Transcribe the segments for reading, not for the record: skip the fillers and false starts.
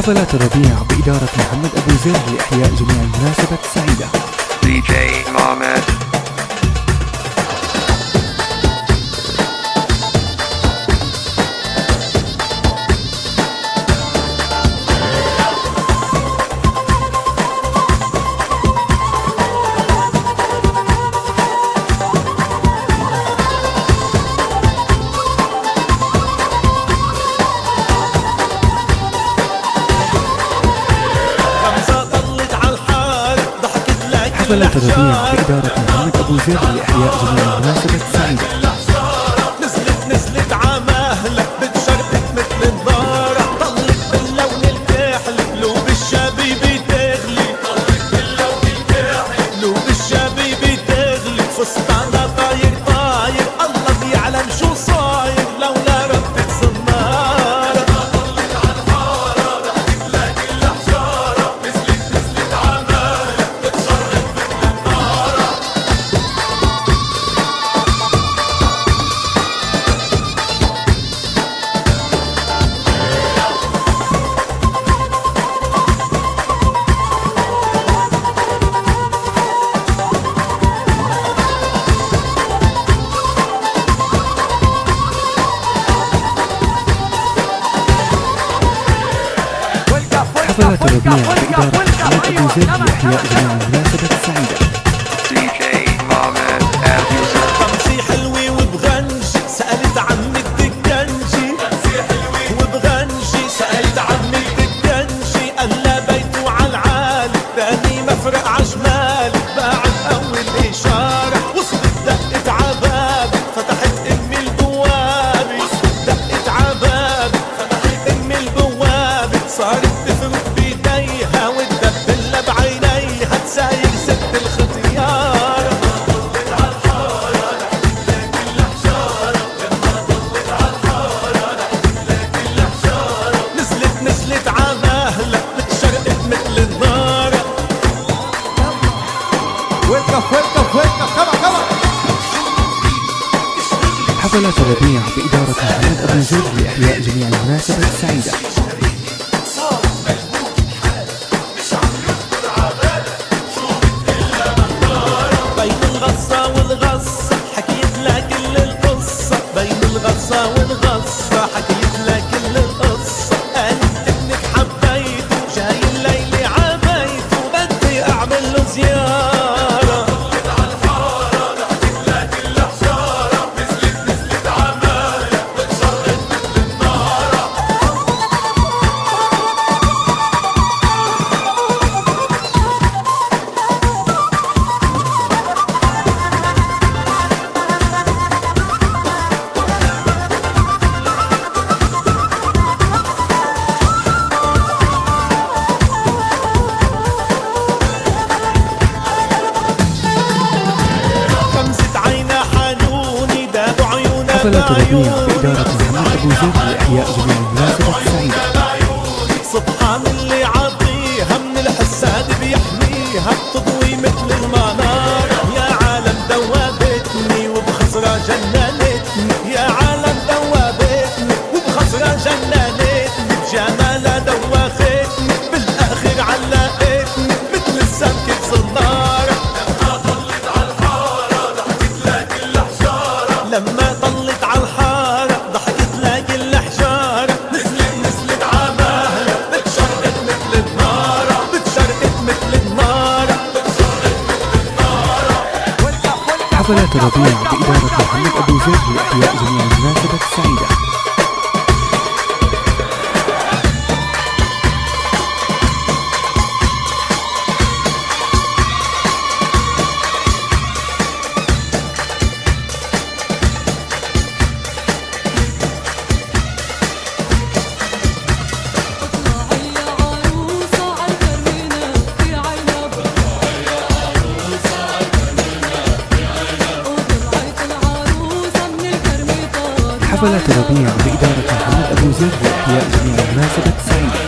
حفلات الربيع بإدارة محمد أبو زيد لإحياء جميع المناسبات السعيدة. DJ Mohammed. حفلات الربيع بإدارة محمد أبو زيد لإحياء جميع المناسبات السعيدة. نزلت عماهلة بتشرقت مثل النار، طلت باللون الكحلي قلوب الشبيبي تغلي، طلت باللون الكحلي قلوب الشبيبي تغلي، فستانها طاير طاير الله بيعلم شو صاير لولا ربة الزنارة. طلت عالحارة ضحكت لك الحجارة، نزلت عماهلة بتشرقت مثل النار. حفلات الربيع بإدارة محمد أبو زيد لإحياء جميع المناسبات السعيدة. DJ Mohammed Al Yusuf. خمسي حلوة وبغنجي سألت عمي الدكنجي، خمسي حلوة وبغنجي سألت عمي الدكنجي، قال لا بيته عالعالي تاني مفرق عشمالي، بعد أول إشارة وصلت دقت عبابي، فتحت أمي البوابة، وصلت دقت عبابي، فتحت أمي البوابة، صارت تفرق بيديها وتدبلها بعينيها تسايق ست الختيارة. طلت عالحارة ضحكت لك الحجارة، لما طلت عالحارة ضحكت لك الحجارة، نزلت عماهلة بتشرقت مثل النار. حفلات الربيع بإدارة محمد أبو زيد لإحياء جميع المناسبات السعيدة. بين الغصة والغصة حكيت لك كل القصة، بين الغصة والغصة حكيت لك كل القصة، قالت ابنك حبيته جاي الليل عبيته بدي اعمل له زيارة. طلت عالحارة ضحكت لك الحجارة، نزلت عمالة بتشرقت مثل النار. خمسة عينا حنوني دابوا عيونها حفلات الربيع بعيوني، بإدارة محمد أبو زيد لإحياء جميع المناسبات السعيدة. سبحان اللي عطيها من الحساد بيحميها بتضوي مثل المنار. يا عالم دوبتني وبخسرة جننتني، يا عالم دوبتني وبخسرة جننتني، بجمالها دوختني بالاخر علقتني مثل السمك بصنارة. لما طلت عالحارة ضحكت لك الحجارة، لما طلت عالحارة ضحكت لك الحجارة، نزلت عماهلة بتشرقت مثل النار، بتشرقت مثل النار، بتشرقت مثل النار. حفلات الربيع بإدارة محمد أبو زيد لإحياء جميع المناسبات السعيدة. حفلات الربيع بإدارة محمد أبو زيد لإحياء جميع المناسبات السعيدة.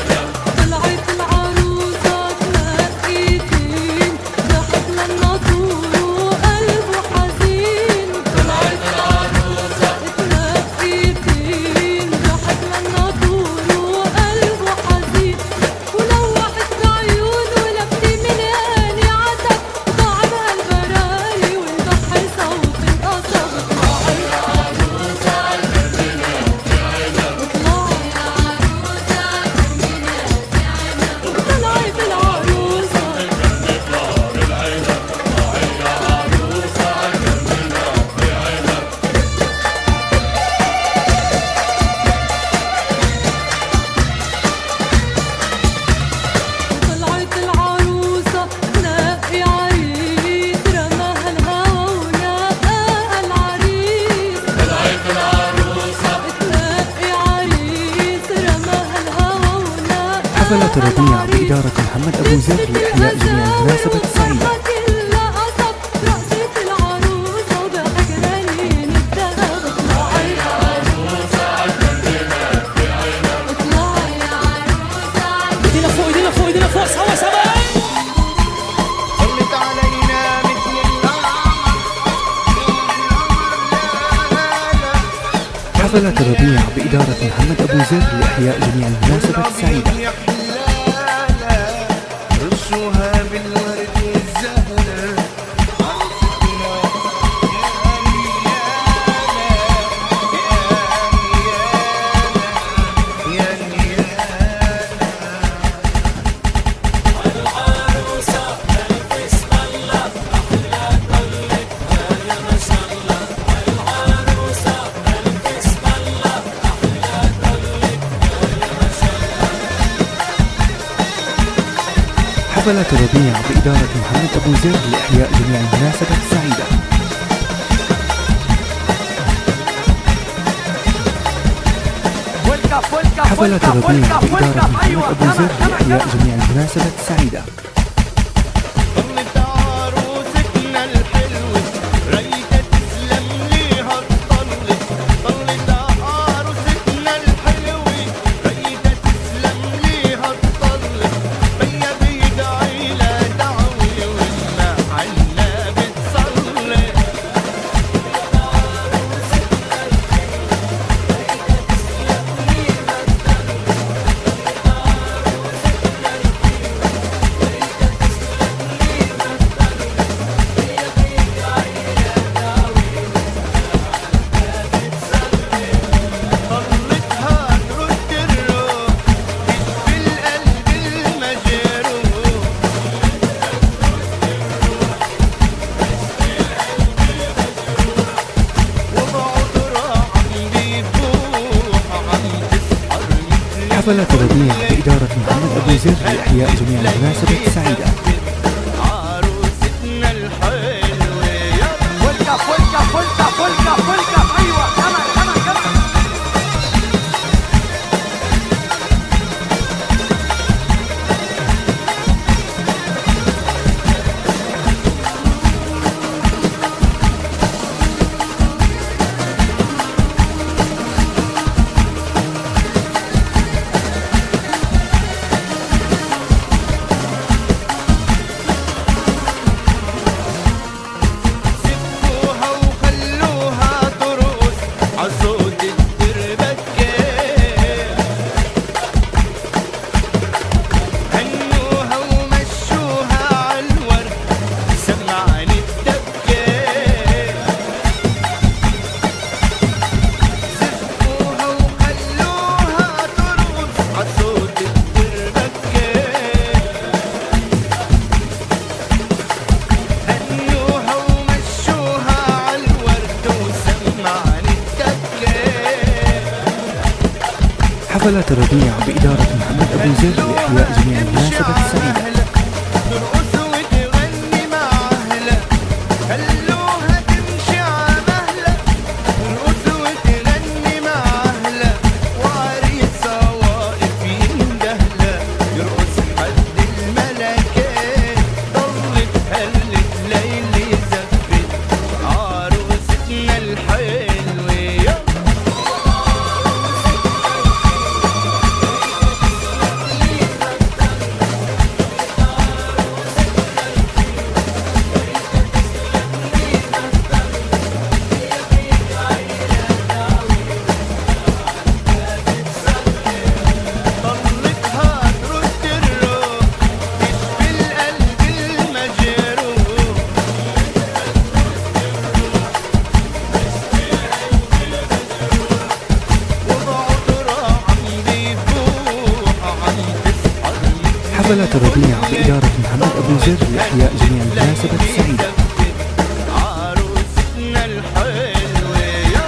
طلعت العروسة تنقيتين ضحك للناطور وقلبه حزين، طلعت العروسة تنقيتين ضحك للناطور وقلبه حزين، حفلات الربيع بإدارة محمد أبو زر لإحياء جميع المناسبة السعيدة. ايدينا فوق ايدينا فوق ايدينا فوق سوا سوا. صلت علينا مثل حفلات الربيع بإدارة محمد أبو زر لإحياء جميع المناسبة السعيدة. يا حلالة رشوها بالورد والزهرة عرفتنا يا حفلات الربيع بإدارة محمد أبو زر لإحياء جميع المناسبة السعيدة. حفلات الربيع بإدارة محمد أبو زر لإحياء جميع المناسبة السعيدة. طلت عروستنا الحلوة ريتها تسلم ليها الطلة. طلت عروستنا الحلوة ريتها تسلم ليها الطلة. بيا بيدعي لها دعوة وما عنا بتصلي. طلتها ترد الروح تشفي القلب المجروح. وبعذرها عم بيبوح عم تسحر مثل حفلات الربيع بإدارة محمد أبو زر لإحياء جميع المناسبة السعيدة. عروستنا الحلوة يا فلكة فلكة فلكة فلكة فلكة. أيوة كمان كمان كمان. سبوها وخلوها ترقص عالصوت الدربكة. هنوها ومشوها عالورد سمعني الدبكة. سبوها وخلوها ترقص عالصوت الدربكة. هنوها ومشوها عالورد وسمعني الدبكة. حفلات الربيع بإدارة محمد أبو زر لإحياء جميع المناسبة السعيدة. ترقص وتغني مع أهلها خلوها تمشي عمهلها. ترقص وتغني مع أهلها وعريسها واقف يندهلها. يرقص حد الملكات ضلت هلت ليلي زفت عروستنا الحلوة يا طلتها ترد الروح تشفي القلب المجروح. وبعذرها عم بيبوح عم تسحر مثل حفلات الربيع بإدارة محمد أبو زر لإحياء جميع المناسبة السعيدة. عروستنا الحلوة يا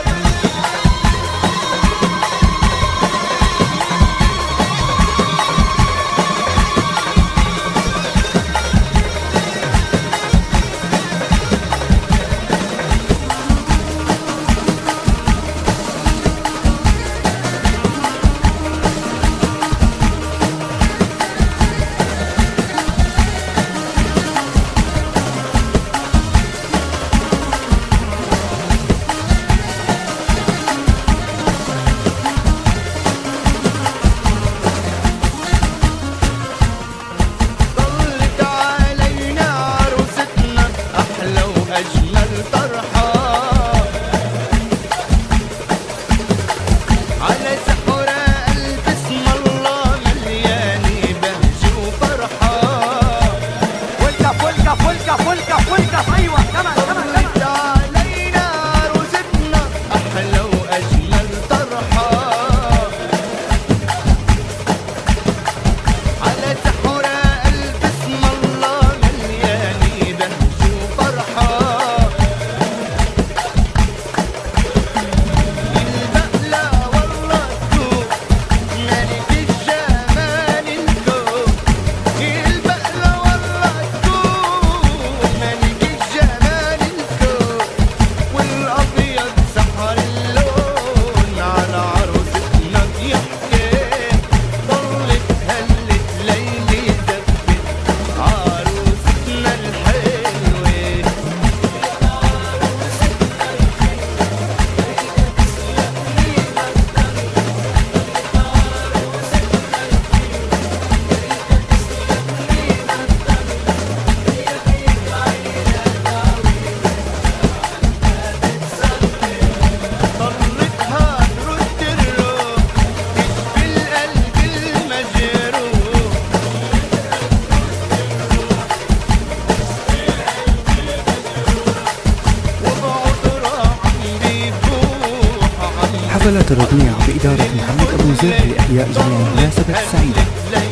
حفلة الربيع بإدارة محمد أبو زيد لإحياء جميع المناسبة السعيدة.